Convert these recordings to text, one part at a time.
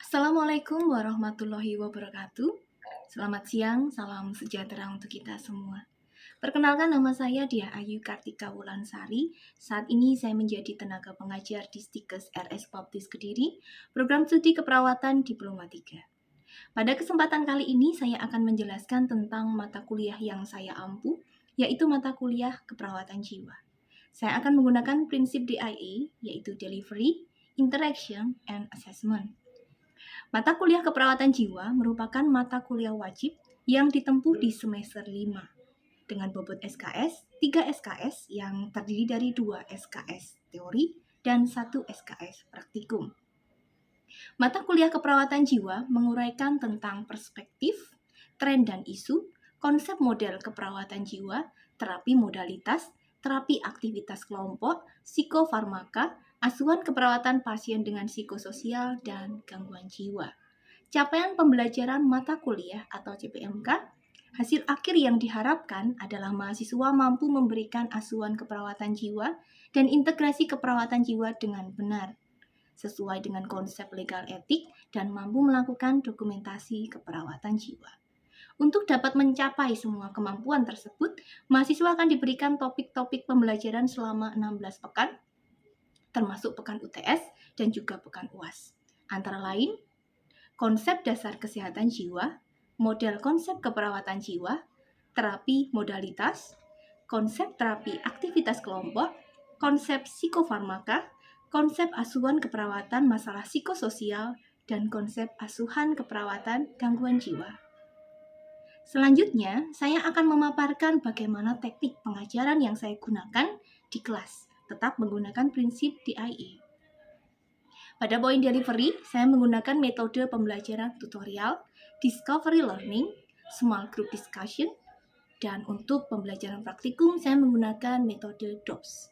Assalamualaikum warahmatullahi wabarakatuh. Selamat siang, salam sejahtera untuk kita semua. Perkenalkan, nama saya Diah Ayu Kartika Wulansari. Saat ini saya menjadi tenaga pengajar di Stikes RS Baptis Kediri, program studi keperawatan Diploma 3. Pada kesempatan kali ini saya akan menjelaskan tentang mata kuliah yang saya ampu, yaitu mata kuliah keperawatan jiwa. Saya akan menggunakan prinsip DIA, yaitu Delivery, Interaction, and Assessment. Mata kuliah keperawatan jiwa merupakan mata kuliah wajib yang ditempuh di semester 5 dengan bobot SKS, 3 SKS yang terdiri dari 2 SKS teori dan 1 SKS praktikum. Mata kuliah keperawatan jiwa menguraikan tentang perspektif, tren dan isu, konsep model keperawatan jiwa, terapi modalitas, terapi aktivitas kelompok, psikofarmaka, asuhan keperawatan pasien dengan psikososial, dan gangguan jiwa. Capaian pembelajaran mata kuliah atau CPMK, hasil akhir yang diharapkan adalah mahasiswa mampu memberikan asuhan keperawatan jiwa dan integrasi keperawatan jiwa dengan benar, sesuai dengan konsep legal etik dan mampu melakukan dokumentasi keperawatan jiwa. Untuk dapat mencapai semua kemampuan tersebut, mahasiswa akan diberikan topik-topik pembelajaran selama 16 pekan, termasuk pekan UTS dan juga pekan UAS. Antara lain, konsep dasar kesehatan jiwa, model konsep keperawatan jiwa, terapi modalitas, konsep terapi aktivitas kelompok, konsep psikofarmaka, konsep asuhan keperawatan masalah psikososial, dan konsep asuhan keperawatan gangguan jiwa. Selanjutnya, saya akan memaparkan bagaimana teknik pengajaran yang saya gunakan di kelas, tetap menggunakan prinsip DIA. Pada poin delivery, saya menggunakan metode pembelajaran tutorial, discovery learning, small group discussion, dan untuk pembelajaran praktikum, saya menggunakan metode DOPS.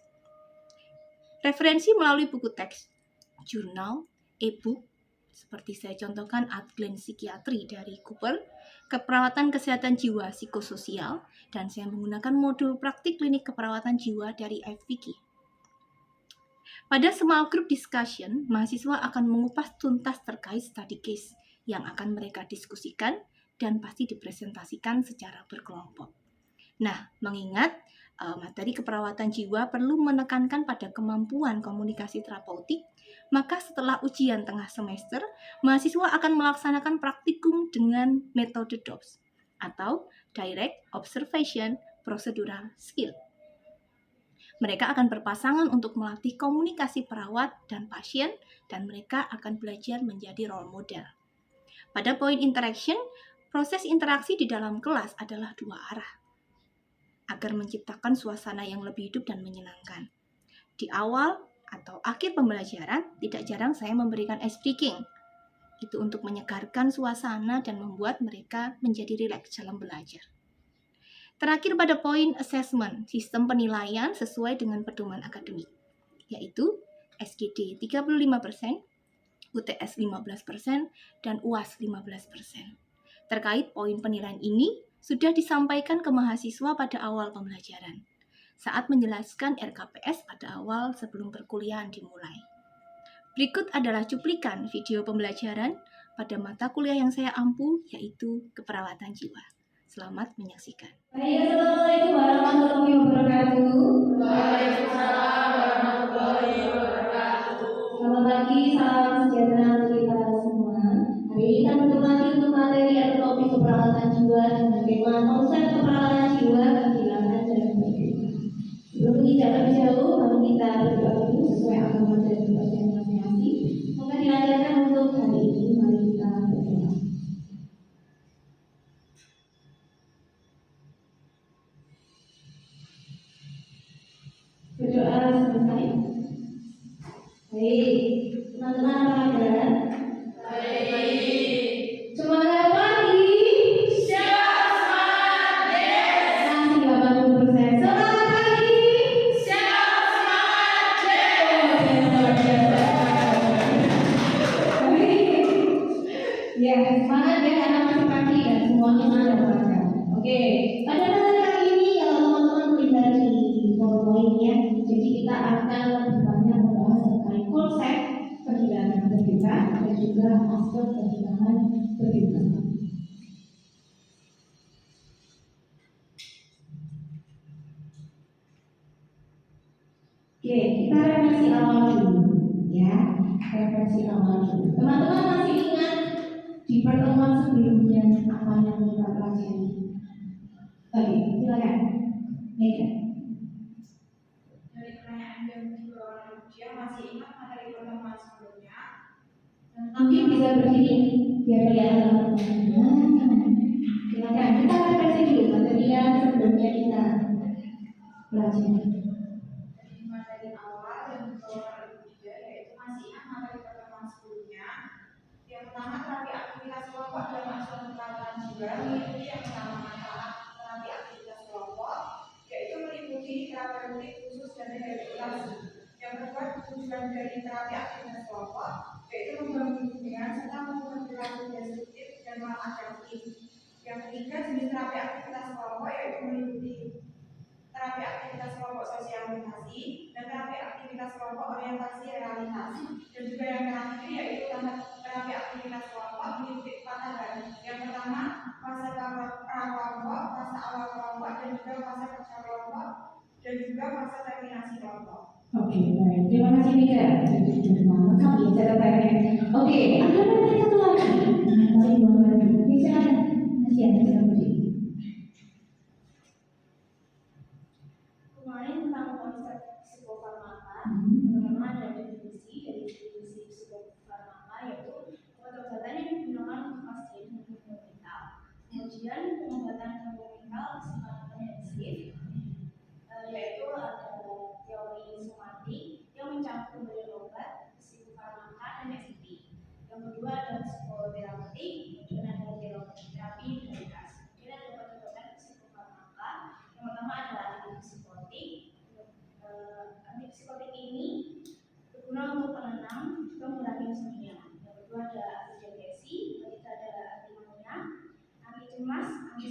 Referensi melalui buku teks, jurnal, e-book, seperti saya contohkan Outline Psikiatri dari Cooper, keperawatan kesehatan jiwa psikososial, dan saya menggunakan modul praktik klinik keperawatan jiwa dari FPK. Pada small group discussion, mahasiswa akan mengupas tuntas terkait study case yang akan mereka diskusikan dan pasti dipresentasikan secara berkelompok. Nah, mengingat materi keperawatan jiwa perlu menekankan pada kemampuan komunikasi terapeutik, maka setelah ujian tengah semester, mahasiswa akan melaksanakan praktikum dengan metode DOPS atau Direct Observation Procedural Skill. Mereka akan berpasangan untuk melatih komunikasi perawat dan pasien, dan mereka akan belajar menjadi role model. Pada poin interaction, proses interaksi di dalam kelas adalah dua arah, agar menciptakan suasana yang lebih hidup dan menyenangkan. Di awal atau akhir pembelajaran, tidak jarang saya memberikan ice breaking. Itu untuk menyegarkan suasana dan membuat mereka menjadi rileks dalam belajar. Terakhir pada poin assessment, sistem penilaian sesuai dengan pedoman akademik, yaitu SGD 35%, UTS 15%, dan UAS 15%. Terkait poin penilaian ini, sudah disampaikan ke mahasiswa pada awal pembelajaran, saat menjelaskan RKPS pada awal sebelum perkuliahan dimulai. Berikut adalah cuplikan video pembelajaran pada mata kuliah yang saya ampu, yaitu keperawatan jiwa. Selamat menyaksikan. Assalamualaikum warahmatullahi wabarakatuh. Waalaikumsalam warahmatullahi wabarakatuh. Selamat pagi, salam sejahtera untuk kita semua. Hari ini kita bertemu lagi untuk materi atau topik keperawatan jiwa dan bagaimana konsep keperawatan jiwa kehilangan dan bagaimana. Sebelum menginjak lebih jauh, mari kita berdoa dulu sesuai agama dan kepercayaan masing-masing. Semoga dilancarkan untuk hari ini. Mari kita berdoa. Berdoa selesai. Baik, teman-teman apa kabar? Baik. Semangat pagi. Siap semangat, Des. Masih 80%. Semangat pagi. Siap semangat, Des. Ya, semangat ya karena masih pagi dan semuanya ada olahraga. Oke, pada materi kali ini kalau teman-teman melihat di PowerPoint ya, jadi kita akan lebih banyak membahas tentang konsep kehilangan berduka dan juga aspek kehilangan berduka. Oke, kita referensi awal dulu ya. Referensi awal dulu. Teman-teman masih ingat di pertemuan sebelumnya apa yang kita pelajari? Oke, silakan. Mega. Dari pertanyaan yang kedua, dia masih ingat materi pertemuan sebelumnya. Mungkin bisa berdiri biar kelihatan teman-teman. Silakan. Kita referensi dulu materi yang sebelumnya kita pelajari. Dari materi awal yang kedua, yaitu masih ingat materi pertemuan sebelumnya. Yang pertama, terapi aktivitas kelompok dalam asuhan keperawatan jiwa meliputi yang pertama manfaat terapi aktivitas kelompok, yaitu meliputi terapeutik khusus dan rehabilitasi. Yang kedua, tujuan dari terapi aktivitas kelompok yaitu membangun hubungan serta membangun perilaku destruktif dan maladaptif. Yang ketiga, jenis terapi aktivitas kelompok yaitu meliputi terapi aktivitas kelompok sosialisasi dan terapi aktivitas kelompok orientasi realitas. Dan juga yang terakhir yaitu terapi aktivitas kelompok meliputi 4 tahapan. Yang pertama, fase pra-kelompok, fase awal kelompok, dan juga fase kerja kelompok, dan juga fase terminasi kelompok. Oke, baik. Terima kasih Mika. Lengkap ya catatannya. Oke, ada materi satu lagi. Materi dua lagi. Oke, silakan. Masih ada satu. Kemarin tentang konsep psikofarmaka, pertama ada definisi dari definisi psikofarmaka yaitu obat-obatan yang digunakan untuk pasien dengan gangguan mental. Kemudian pengobatan gangguan mental sifatnya intensif, yaitu ada teori somatik yang mencakup pemberian obat, psikofarmaka dan SCT. Yang kedua ada psikoterapeutik, kemudian ada terapi prioritas. Kemudian ada obat-obatan psikofarmaka. Yang pertama adalah antipsikotik. Antipsikotik ini berguna untuk penenang juga mengurangi insomnia. Yang kedua ada antidepresi, ketiga ada antimania, anti cemas, anti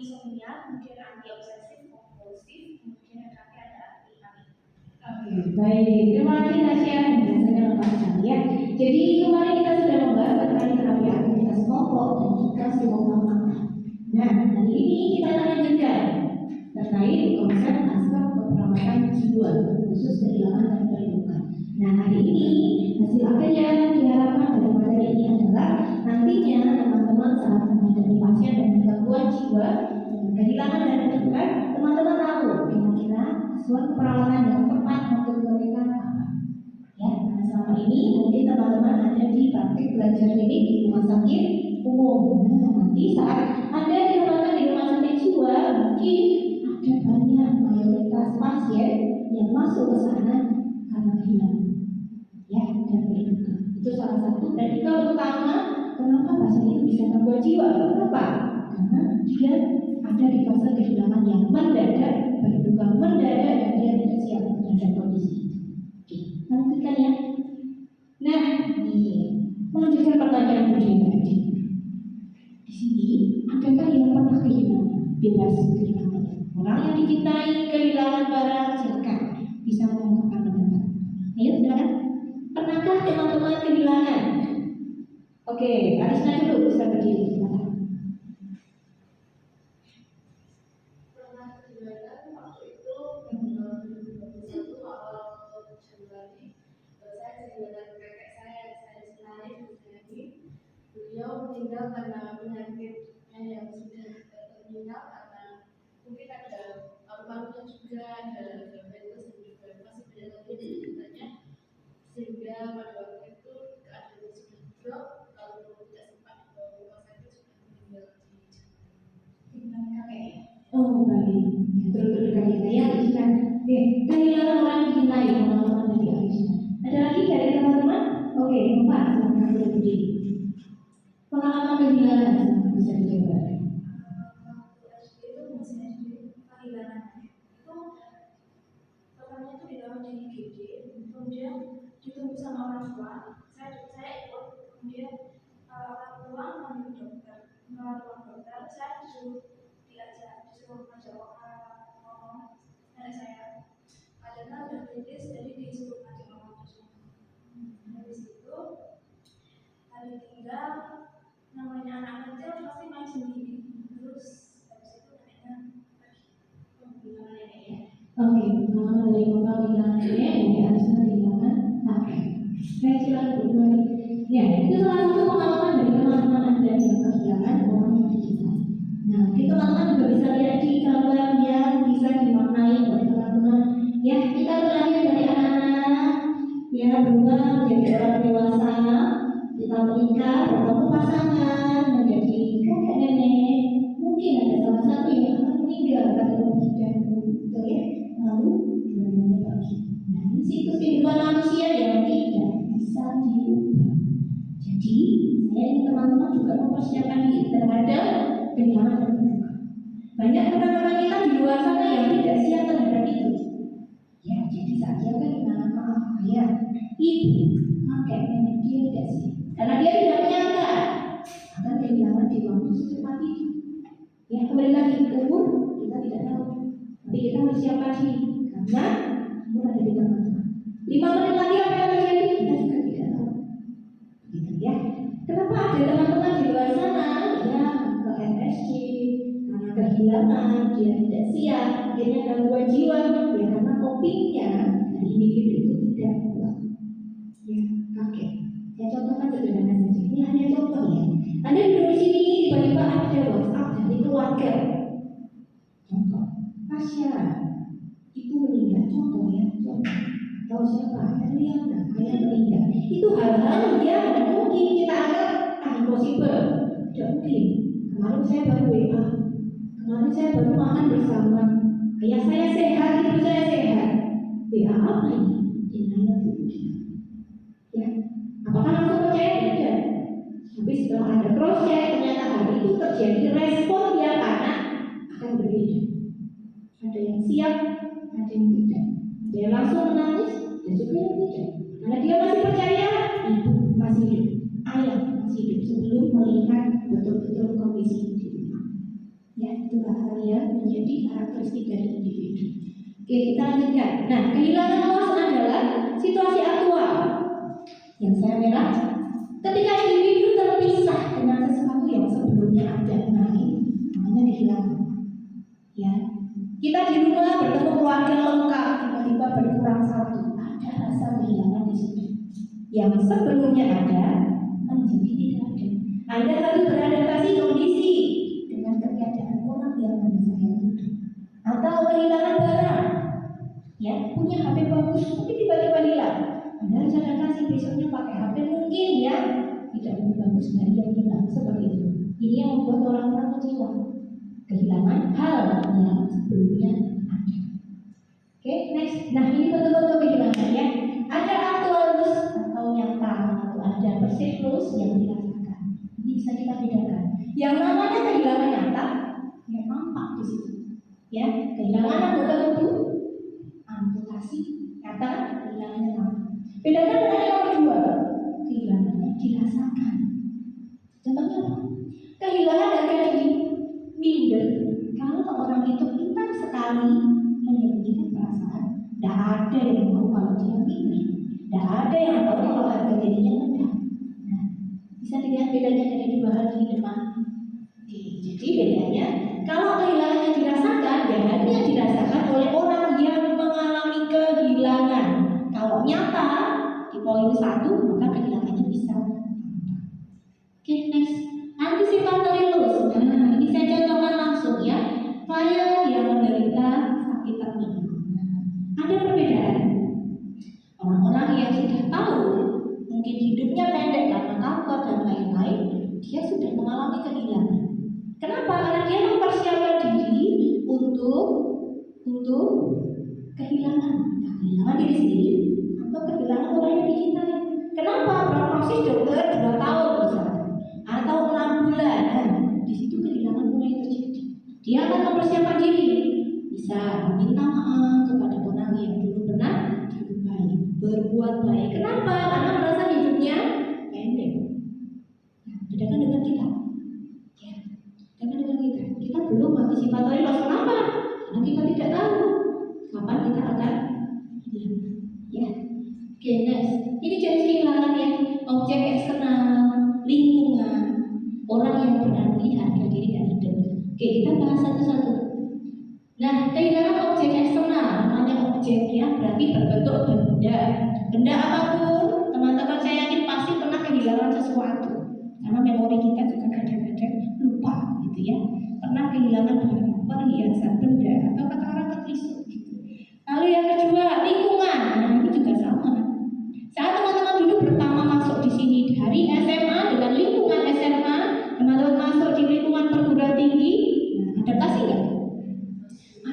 insomnia, kemudian anti obsesif kompulsif, kemudian yang terakhir ada anti panik. Oke, baik. Terima kasih Tasya. Penjelasannya lengkap sekali ya. Jadi kemarin kita sudah membahas terkait terapi aktivitas kelompok dan juga psikofarmaka. Nah, hari ini kita akan lanjutkan terkait konsep aspek keperawatan jiwa khusus kehilangan dan terluka. Nah, hari ini hasil akhir yang diharapkan dari materi ini adalah nantinya teman-teman saat menghadapi pasien dengan gangguan jiwa dengan kehilangan dan terluka, teman-teman tahu kira-kira asuhan perawatan yang tepat untuk mereka apa. Ya, nah selama ini mungkin teman-teman ada di praktik belajar ini di rumah sakit umum. Nah, nanti saat Anda ditempatkan di rumah sakit jiwa, mungkin ada banyak mayoritas pasien yang masuk ke sana karena kehilangan, ya, dan berduka. Itu salah satu prediktor utama kenapa pasien itu bisa gangguan jiwa. Kenapa? Karena dia ada di fase kehilangan yang mendadak, berduka mendadak, dan dia tidak siap terhadap kondisi itu. Oke, lanjutkan ya. Nah, ini melanjutkan pertanyaan berikutnya tadi. Di sini, adakah yang pernah kehilangan? Bebas kehilangan. Orang yang dicintai kehilangan barang, silakan bisa mengungkapkan pendapat. Ayo, silakan. Pernahkah teman-teman kehilangan? Oke, Arisna dulu bisa berdiri. Silakan. Pernah kehilangan waktu itu 2021 awal Januari. Saya kehilangan kakek saya selain jadi beliau meninggal karena penyakitnya yang sudah terminal, karena mungkin ada paru-parunya juga, ada diabetes dan juga masih banyak lagi ceritanya, sehingga pada waktu itu keadaannya sudah drop, kalau tidak sempat dibawa ke rumah sakit sudah meninggal di Jakarta. Oh, baik. Ya, turut-turut kali ya, Arisna. Oke, kehilangan orang dicintai pengalaman dari Arisna. Ada lagi dari teman-teman? Oke, Mbak, silakan berdiri. Pengalaman kehilangan bisa dijabarkan. Waktu SD itu masih SD kehilangan itu pertama itu dirawat di IGD, kemudian ditunggu sama orang tua. Saya ikut, kemudian orang tua panggil dokter, saya disuruh ngajak ngomong nenek saya. Adanya udah kritis, jadi disuruh ngajak ngomong tinggal, namanya anak kecil pasti main sendiri. Terus habis itu neneknya pergi. Kehilangan nenek ya. Oke, pengalaman dari Bapak kehilangan nenek, Nenek Arisna kehilangan kakek. Saya silakan berbalik. Ya, itu salah satu pengalaman dari teman-teman Anda yang kehilangan orang yang dicintai. Nah, mungkin teman-teman juga bisa lihat di gambar yang bisa dimaknai oleh teman-teman. Ya, kita belajar dari anak-anak, ya berubah menjadi orang dewasa, kita menikah, bertemu pasangan, menjadi kakek nenek. Mungkin ada salah satu yang akan meninggal karena lebih dahulu, betul ya? Lalu dua-duanya pergi. Nah, ini siklus kehidupan manusia yang tidak bisa diubah. Jadi, saya ingin teman-teman juga mempersiapkan diri terhadap kehilangan dan berduka. Banyak teman-teman kita di luar sana yang tidak siap terhadap itu. Ya, jadi saja kehilangan maaf ayah, ibu, kakek, nenek, dia tidak siap. Karena dia tidak menyangka akan kehilangan di waktu secepat itu. Ya, kembali lagi umur kita tidak tahu, tapi kita harus siapkan diri karena umur ada di tengah-tengah. 5 menit lagi apa yang terjadi kita juga tidak tahu. Gitu ya. Kenapa ada teman-teman di luar sana ya ke RSC karena kehilangan, dia tidak siap, akhirnya gangguan jiwa, ya karena copingnya dari individu itu tidak kuat. Ya, kakek. Saya contohkan sederhana saja. Ini hanya contoh ya. Anda duduk di sini tiba-tiba ada WhatsApp dari keluarga. Contoh, Tasya, ibu meninggal. Contoh ya, contoh. Tahu siapa? Erliana, ayah meninggal. Itu hal-hal yang mungkin kita anggap impossible, tidak mungkin. Kemarin saya baru WA, kemarin saya baru makan bersama. Ayah saya sehat, ibu saya sehat. WA apa ini? Denial of ya, apakah langsung percaya? Tidak. Tapi setelah ada cross check, ternyata hal itu terjadi, respon tiap anak akan berbeda. Ada yang siap, ada yang tidak. Ada yang langsung menangis, dan juga yang tidak. Karena dia masih percaya ibu masih hidup, ayah masih hidup sebelum melihat betul-betul kondisi di rumah. Ya, itulah hal yang menjadi karakteristik dari individu. Oke, kita lanjutkan. Nah, kehilangan loss adalah situasi aktual yang saya merah. Ketika individu terpisah dengan sesuatu yang sebelumnya ada, nah ini namanya kehilangan. Ya, kita di rumah bertemu keluarga lengkap, tiba-tiba berkurang satu, ada rasa kehilangan di situ. Yang sebelumnya ada menjadi tidak ada. Anda harus beradaptasi kondisi dengan ketiadaan orang yang Anda sayang itu, atau kehilangan barang. Ya, punya HP bagus, tapi tiba-tiba hilang. Anda harus adaptasi besoknya pakai HP mungkin ya tidak lebih bagus dari yang hilang, seperti itu. Ini yang membuat orang-orang kecewa, kehilangan hal yang sebelumnya ada. Oke, next. Nah, ini betul-betul kehilangan ya. Ada aktualus atau nyata, atau ada persiklus yang dirasakan. Ini bisa kita bedakan. Yang namanya kehilangan nyata, yang nampak di situ. Ya, kehilangan anggota tubuh, amputasi, nyata, kehilangannya nampak. Bedakan dengan yang kedua, kehilangannya dirasakan. Contohnya apa? Kehilangan harga diri, minder. Kalau orang itu pintar sekali menyembunyikan perasaan, tidak ada yang tahu kalau dia minder, tidak ada yang tahu kalau harga dirinya rendah. Nah, bisa dilihat bedanya dari dua hal di depan. Jadi bedanya, kalau kehilangannya dirasakan, ya hanya dirasakan oleh orang yang mengalami kehilangan. Kalau nyata di poin 1, maka kehilangannya bisa. Oke, next. Anticipatory loss. Nah, ini saya contohkan langsung ya. Klien yang menderita sakit terminal. Ada perbedaan. Orang-orang yang sudah tahu mungkin hidupnya pendek karena kanker dan lain-lain, dia sudah mengalami kehilangan. Kenapa? Karena dia mempersiapkan diri untuk kehilangan diri sendiri atau kehilangan orang yang dicintai. Kenapa? Prognosis dokter 2 tahun misalnya, atau 6 bulan. Nah, di situ kehilangan mulai terjadi. Dia akan mempersiapkan diri, bisa meminta maaf kepada orang yang dulu pernah dilukai, berbuat baik. Kenapa? Karena merasa hidupnya pendek. Nah, bedakan dengan kita. Ya, bedakan dengan kita. Kita belum antisipatory loss. Kenapa? Karena kita tidak tahu kapan kita akan hilang. Ya. Oke, next. Ini jenis kehilangan ya. Objek eksternal, benda. Benda apapun, teman-teman saya yakin pasti pernah kehilangan sesuatu. Karena memori kita juga kadang-kadang lupa gitu ya. Pernah kehilangan barang, perhiasan, benda, atau kata orang ketisuk gitu. Lalu yang kedua, lingkungan. Nah, ini juga sama. Saat teman-teman dulu pertama masuk di sini dari SMA dengan lingkungan SMA, teman-teman masuk di lingkungan perguruan tinggi, nah, adaptasi nggak?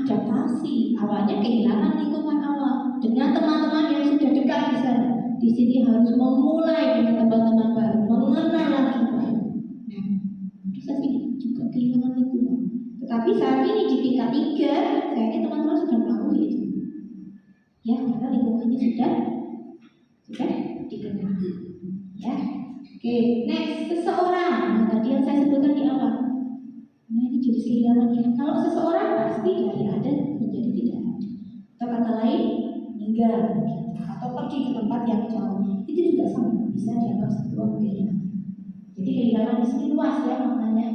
Adaptasi. Awalnya kehilangan lingkungan awal dengan teman-teman yang sudah dekat di sana. Di sini harus memulai dengan teman-teman baru, mengenal lagi baru. Nah, bisa sih juga kehilangan lingkungan. Tetapi saat ini di tingkat 3, kayaknya teman-teman sudah melalui itu. Ya, karena lingkungannya sudah dikenal. Ya, oke. Next, seseorang. Nah, tadi yang saya sebutkan di awal. Nah, ini jadi kehilangan ya. Kalau seseorang pasti dari ada menjadi tidak ada. Atau kata lain, meninggal atau pergi ke tempat yang jauh. Itu juga sama, bisa dianggap sebuah kehilangan. Jadi kehilangan di sini luas ya maknanya.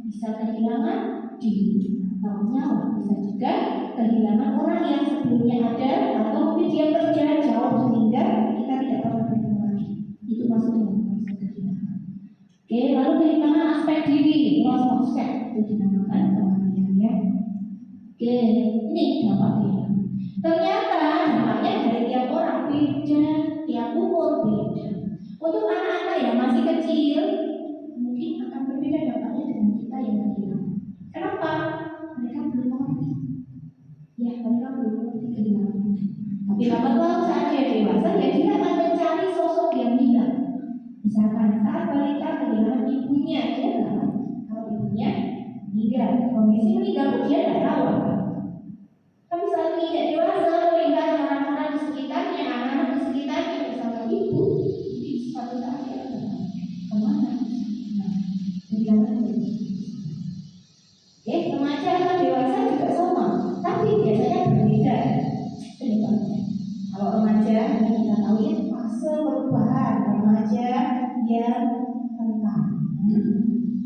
Bisa kehilangan diri atau nyawa, bisa juga kehilangan orang yang sebelumnya ada atau mungkin dia kerja jauh sehingga kita tidak pernah bertemu lagi. Itu masuk dalam konsep kehilangan. Oke, lalu kehilangan aspek diri, loss of self, itu dinamakan kematian ya. Oke, ini dampak kehilangan. Ternyata dampaknya dari tiap orang beda, tiap umur beda. Untuk anak-anak yang masih kecil, mungkin akan berbeda dampaknya dengan kita yang kehilangan. Kenapa? Mereka belum mengerti. Ya, mereka belum mengerti kehilangan. Tapi lama-lama saat dia dewasa, ya dia akan mencari sosok yang hilang. Misalkan saat balita kehilangan ibunya, dia nggak tahu kalau ibunya meninggal. Kondisi meninggal pun dia nggak tahu. Tapi saat ini tidak dewasa, melihat orang-orang di sekitarnya, anak-anak di sekitarnya, misalkan ibu, di suatu saat dia akan kemana? Nah, kehilangan ibu. Oke, remaja atau dewasa juga sama, tapi biasanya berbeda penyebabnya. Kalau remaja, ini kita tahu ya fase perubahan remaja yang rentan,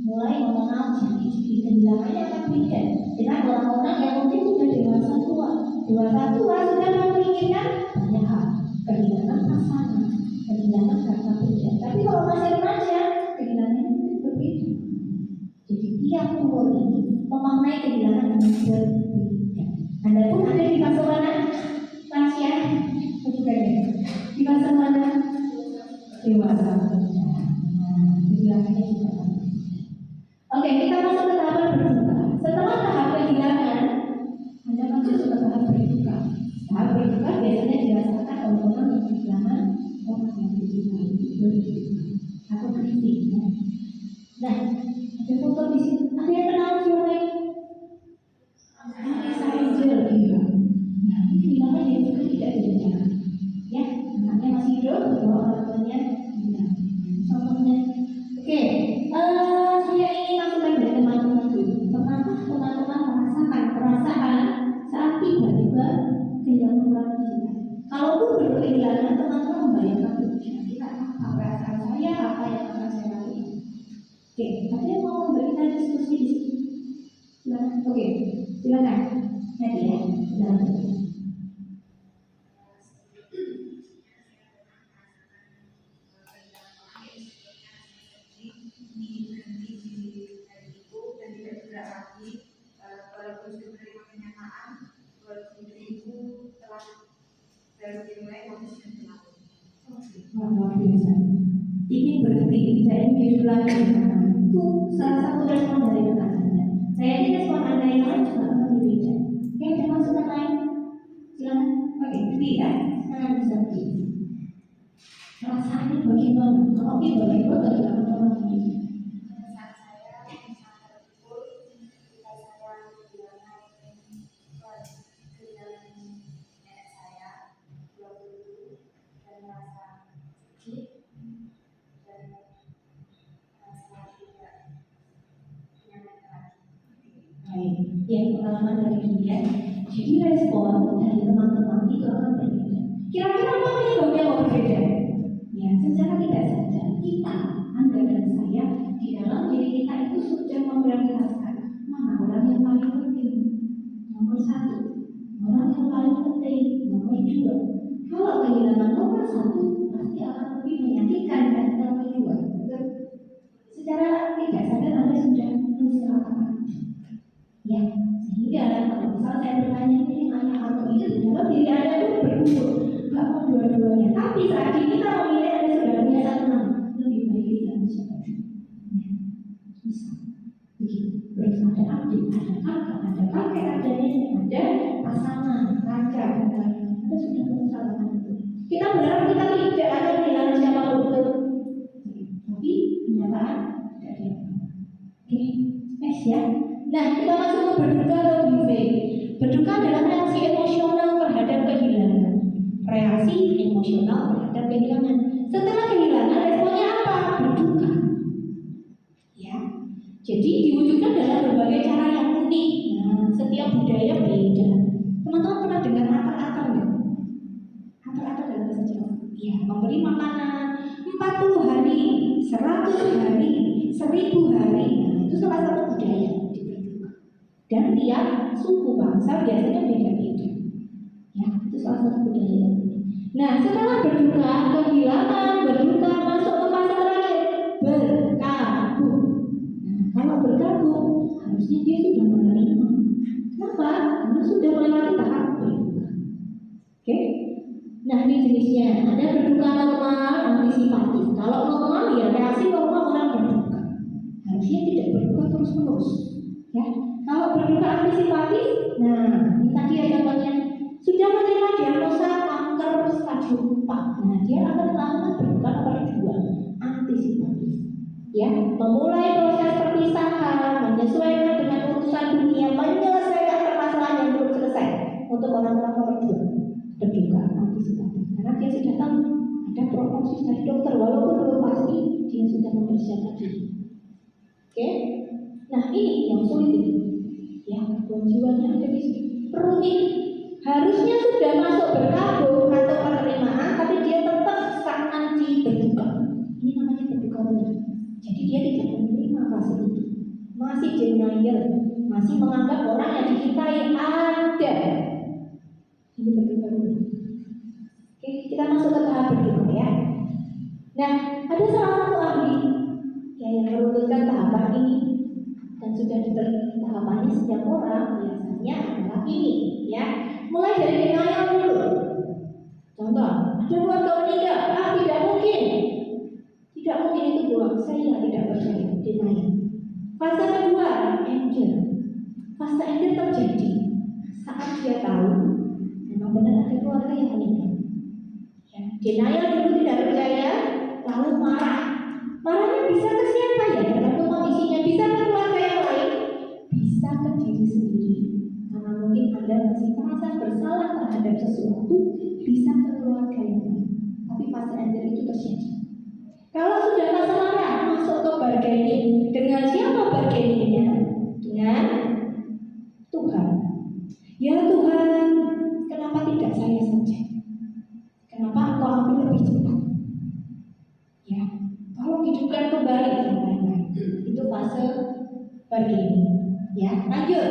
mulai mengenal ciri-ciri kehilangannya akan beda dengan orang-orang yang mungkin sudah dewasa tua. Dewasa tua sudah memikirkan banyak hal, kehilangan pasangan, kehilangan kata beda. Tapi kalau masih remaja, kehilangannya mungkin berbeda. Jadi tiap umur ini memaknai kehilangan dengan berbeda. Anda pun ada di fase mana? Lansia? Bukan ya? Di fase mana? Dewasa. Kehilangannya juga. Oke, kita masuk ke tahap berduka. Setelah tahap kehilangan, Anda masuk ke tahap berduka. Tahap berduka biasanya dirasakan oleh orang yang kehilangan orang yang dicintai, berduka atau kritik. Nah, ada foto di sini. Ada yang kenal siapa ini? Saya iya. Nah, ini kehilangan yang juga tidak direncanakan. Ya, anaknya masih hidup, bahwa orang tuanya hilang. Contohnya, oke, saya ingin masukkan dari teman-teman dulu. Pernahkah teman-teman merasakan perasaan saat tiba-tiba kehilangan orang kita? Kalaupun belum kehilangan, teman-teman membayangkan kira-kira apa perasaan saya, apa yang akan saya lakukan. Oke, ada yang mau memberikan diskusi di sini? Silakan. Oke, silakan. Nanti ya, silakan. Luar biasa. Ingin berhenti, tidak ingin hidup lagi. Itu salah satu respon dari rekan Anda. Saya ini respon Anda yang lain juga akan berbeda. Oke, ada masukan lain? Silakan. Oke, berdiri ya. Sangat bisa berdiri. Perasaannya bagaimana? Kalau kita bagaimana kehilangan orang ini? Saat saya sangat terpukul ketika saya kehilangan nenek saya 20 dan merasa sedih dan merasa tidak menyenangkan. Baik, yang pengalaman dari dunia. Jadi respon dari teman-teman itu akan berbeda. Kira-kira apa penyebabnya kok berbeda? Ya, secara tidak sadar kita, Anda dan saya, di dalam diri kita itu sudah memprioritaskan mana orang yang paling penting. Nomor 1, orang yang paling penting. Nomor 2, kalau kehilangan secara tidak sadar Anda sudah menceritakan. Ya, sehingga kalau misal saya bertanya ini anak atau itu dalam diri Anda itu berkumpul, nggak mau dua-duanya. Tapi saat ini kita memilih Anda sudah punya satu nama, lebih baik kita siapa dulu. Ya, bisa begitu. Terus ada adik, ada kakak, ada kakek, ada nenek, ada pasangan, pacar, dan lain-lain. Anda sudah menceritakan itu. Kita berharap kita tidak akan kehilangan siapapun itu. Tapi kenyataan tidak ada. Oke, next ya. Nah, kita masuk ke berduka atau grieving. Berduka adalah reaksi emosional terhadap kehilangan. Reaksi emosional terhadap kehilangan. Setelah kehilangan, responnya apa? Berduka. Ya, jadi diwujudkan dalam berbagai cara yang unik. Nah, setiap budaya beda. Teman-teman pernah dengar atar-atar nggak? Atar-atar dalam bahasa Jawa. Ya, memberi makanan 40 hari, 100 hari, 1000 hari. Nah, itu salah satu budaya di berduka. Dan tiap suku bangsa biasanya beda-beda. Ya, itu salah satu budaya. Nah, setelah berduka, kehilangan, berduka masuk ke fase terakhir, berkabung. Nah, kalau berkabung, harusnya dia sudah menerima. Kenapa? Karena sudah melewati tahap berduka. Oke? Nah, ini jenisnya. Ada berduka normal, antisipatif. Kalau normal ya reaksi normal orang berduka. Harusnya tidak berduka terus-menerus. Ya. Kalau berduka antisipatif, nah ini tadi ya contohnya sudah menerima diagnosa kanker stadium 4. Nah, dia akan melakukan berduka nomor 2, antisipatif. Ya, memulai proses perpisahan, menyesuaikan dengan urusan dunia, menyelesaikan permasalahan yang belum selesai. Untuk orang-orang nomor 2, berduka antisipatif. Karena dia sudah tahu ada prognosis dari dokter, walaupun belum pasti, dia sudah mempersiapkan diri. Oke? Nah, ini yang sulit itu. Ya, gangguan jiwanya ada di sini. Rumit. Harusnya sudah masuk berkabung atau penerimaan, tapi dia tetap stagnan di berduka. Ini namanya berduka benar. Jadi dia tidak menerima fase itu. Masih denial, masih menganggap orang yang dicintai ada. Ini berduka benar. Oke, kita masuk ke tahap berduka ya. Nah, ada salah satu ahli yang merumuskan tahapan ini. Dan sudah diterima tahapannya setiap orang biasanya adalah ini ya. Mulai dari denial dulu. Contoh, ada keluarga meninggal, tidak mungkin. Tidak mungkin itu bohong, saya tidak percaya. Denial. Fase kedua, anger. Fase anger terjadi saat dia tahu memang benar ada keluarga yang meninggal. Ya, denial dulu tidak percaya, lalu marah. Marahnya bisa ke siapa ya? Tergantung kondisinya. Bisa ke keluarga yang lain, bisa ke diri sendiri. Karena mungkin Anda masih merasa bersalah terhadap sesuatu, bisa ke keluarga yang lain. Tapi fase anger itu terjadi. Kalau sudah fase marah, masuk ke bargaining. Dengan siapa bargainingnya? Dengan Tuhan. Ya Tuhan, kenapa tidak saya saja? Kenapa Engkau ambil lebih cepat? Ya, tolong hidupkan kembali dan lain-lain. Itu fase bargaining. Ya, lanjut.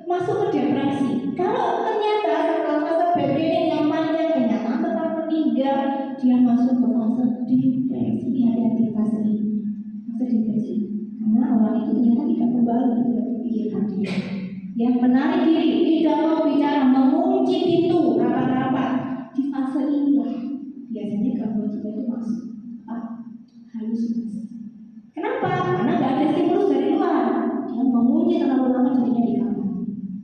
Masuk ke depresi. Kalau ternyata setelah fase bargaining yang panjang ternyata tetap meninggal, dia masuk ke fase depresi. Hati-hati fase ini. Fase depresi. Karena orang itu ternyata tidak kembali ke pikiran dia. Yang menarik diri, tidak mau bicara, mengunci pintu rapat-rapat. Di fase inilah biasanya gangguan jiwa itu masuk. Halusinasi. Kenapa? Karena nggak ada stimulus dari luar. Dia mengunci terlalu lama dirinya di kamar.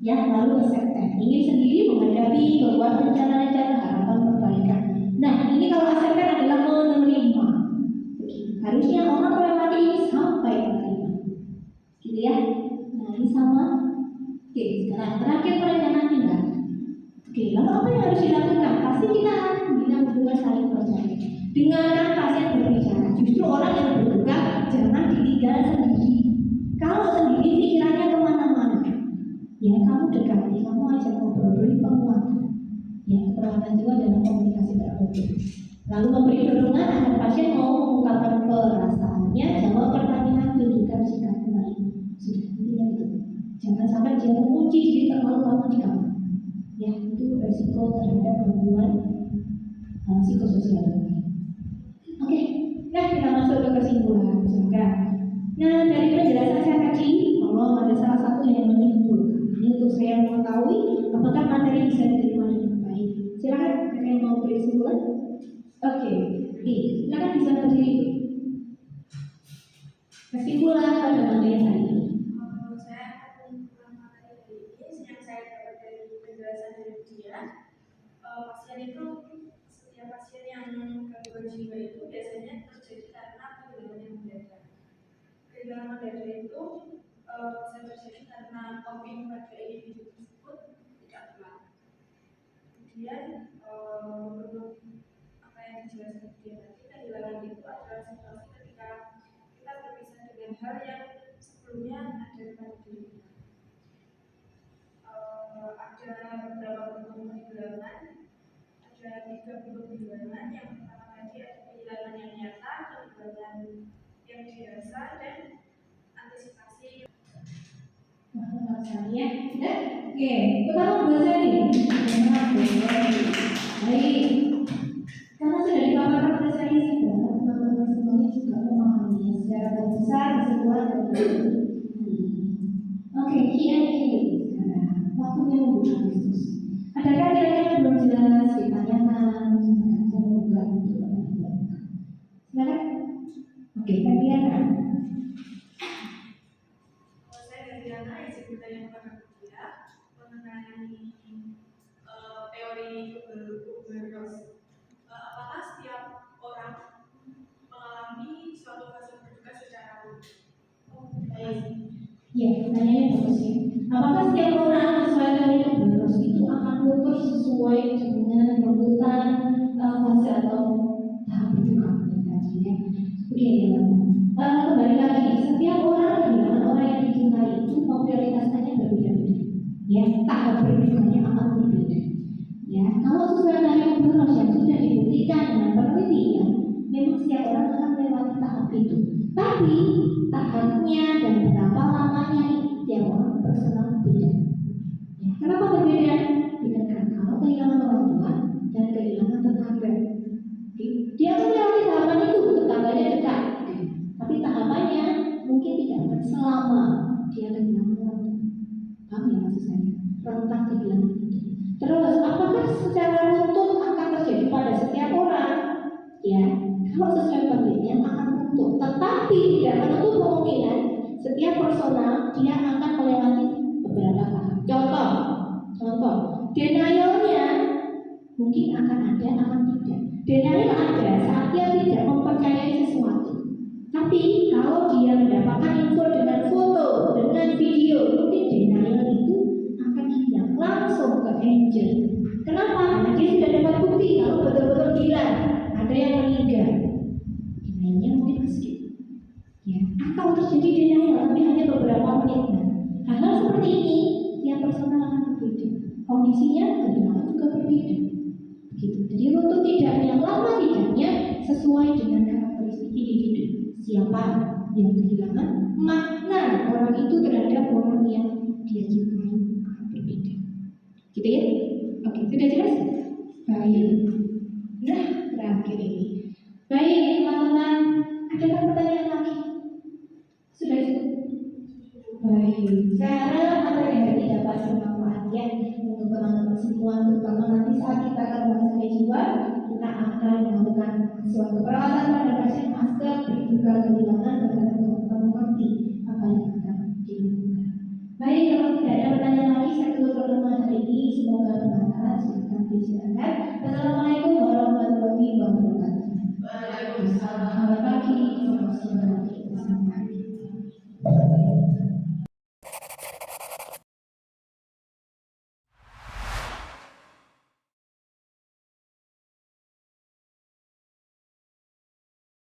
Ya, lalu acceptance. Ingin sendiri menghadapi, membuat rencana-rencana harapan perbaikan. Nah, ini kalau acceptance adalah menerima. Harusnya orang melewati ini sampai menerima. Gitu ya. Nah, ini sama. Oke, sekarang terakhir perencanaan tindakan. Oke, lalu apa yang harus dilakukan? Pasti kita harus membina hubungan saling percaya. Dengarkan pasien berbicara. Justru orang yang berduka jangan ditinggal sendiri. Kalau sendiri pikirannya kemana-mana. Ya, kamu dekati, kamu ajak ngobrol, beri penguatan. Ya, keperawatan jiwa dalam komunikasi tertutup. Lalu memberi dorongan agar pasien mau mengungkapkan perasaannya, jawab pertanyaan, tunjukkan sikap menerima. Sudah, intinya itu. Jangan sampai dia mengunci diri terlalu lama di kamar. Ya, itu resiko terhadap gangguan psikososial. Oke, nah kita masuk ke kesimpulan. Misalkan, ketahui apakah materi bisa diterima dengan baik. Silakan ada yang mau beri kesimpulan? Oke, silakan bisa berdiri. Kesimpulan pada materi hari ini. Saya akan mengulang materi hari ini yang saya dapat dari penjelasan dari dia. Pasien itu, setiap pasien yang gangguan jiwa itu biasanya terjadi karena kehilangan yang mendadak. Kehilangan mendadak itu bisa terjadi karena kopi pada individu tersebut tidak kuat. Kemudian menurut apa yang dijelaskan dia tadi, kehilangan itu adalah situasi ketika kita berpisah dengan hal yang sebelumnya ada pada diri kita. Ada beberapa bentuk kehilangan, ada 3 bentuk kehilangan. Yang pertama tadi ada kehilangan yang nyata, kehilangan yang dirasa, dan antisipasi. Saya, oke, pertama bahasa ini. Baik, karena sudah dipaparkan oleh saya juga, teman-teman semuanya juga memahami secara besar kesimpulan dari hari ini. Oke, Q&A. Waktunya membuka diskusi. Adakah kira-kira yang belum jelas ditanyakan? Saya membuka untuk pertanyaan. Silakan. Oke, Diana. Saya dari Diana, izin bertanya kepada dia mengenai teori Kubler-Ross. Apakah setiap orang mengalami suatu fase berduka secara umum? Baik. Ya, pertanyaannya bagus ya. Apakah setiap orang sesuai dengan Kubler-Ross itu akan putus sesuai dengan runtutan fase atau tahap berduka tadi ya? Oke, kembali lagi, setiap orang kehilangan orang yang dicintai itu prioritasnya berbeda-beda. Ya, tahap berdukanya akan berbeda. Ya, kalau sesuai dengan Kubler-Ross yang sudah dibuktikan dengan penelitian, memang setiap orang akan melewati tahap itu. Tapi tahapnya dan berapa lamanya itu tiap orang personal beda. Ya, kenapa berbeda? Dikarenakan kalau kehilangan orang tua dan kehilangan tetangga, dia akan melewati tahapan itu, tetangganya dekat, tapi tahapannya mungkin tidak akan selama dia kehilangan orang tua. Paham ya maksud saya? Rentang kehilangan itu. Terus, apakah secara runtut akan terjadi pada setiap orang? Ya, kalau sesuai penelitian akan runtut, tetapi tidak menutup kemungkinan setiap personal dia akan melewati beberapa tahap. Contoh, denialnya mungkin akan ada, akan tidak. Denial ada saat dia tidak mempercayai sesuatu. Tapi kalau dia mendapatkan info dengan foto, dengan video, mungkin denial itu akan hilang langsung ke angel. Kenapa? Karena dia sudah dapat bukti kalau betul-betul bilang ada yang meninggal. Denialnya mungkin kecil. Ya, kalau terjadi denial tapi hanya beberapa menit. Hal-hal seperti ini tiap personal akan berbeda. Kondisinya kehilangan juga berbeda. Begitu. Jadi runtut tidaknya, lama tidaknya sesuai dengan karakteristik individu. Siapa yang kehilangan, makna orang itu terhadap orang yang dia cintai akan berbeda. Gitu ya? Oke, sudah jelas? Baik. Nah, terakhir ini. Baik, teman-teman, adakah pertanyaan lagi? Sudah cukup? Baik, saya harap materi hari ini dapat bermanfaat ya untuk teman-teman semua, terutama nanti saat kita akan rumah sakit jiwa, kita akan melakukan suatu perawatan pada pasien masker, berduka kehilangan, dan teman-teman mengerti apa yang akan dilakukan. Baik, kalau tidak ada pertanyaan lagi, saya tutup pertemuan hari ini. Semoga bermanfaat. Silakan disilakan.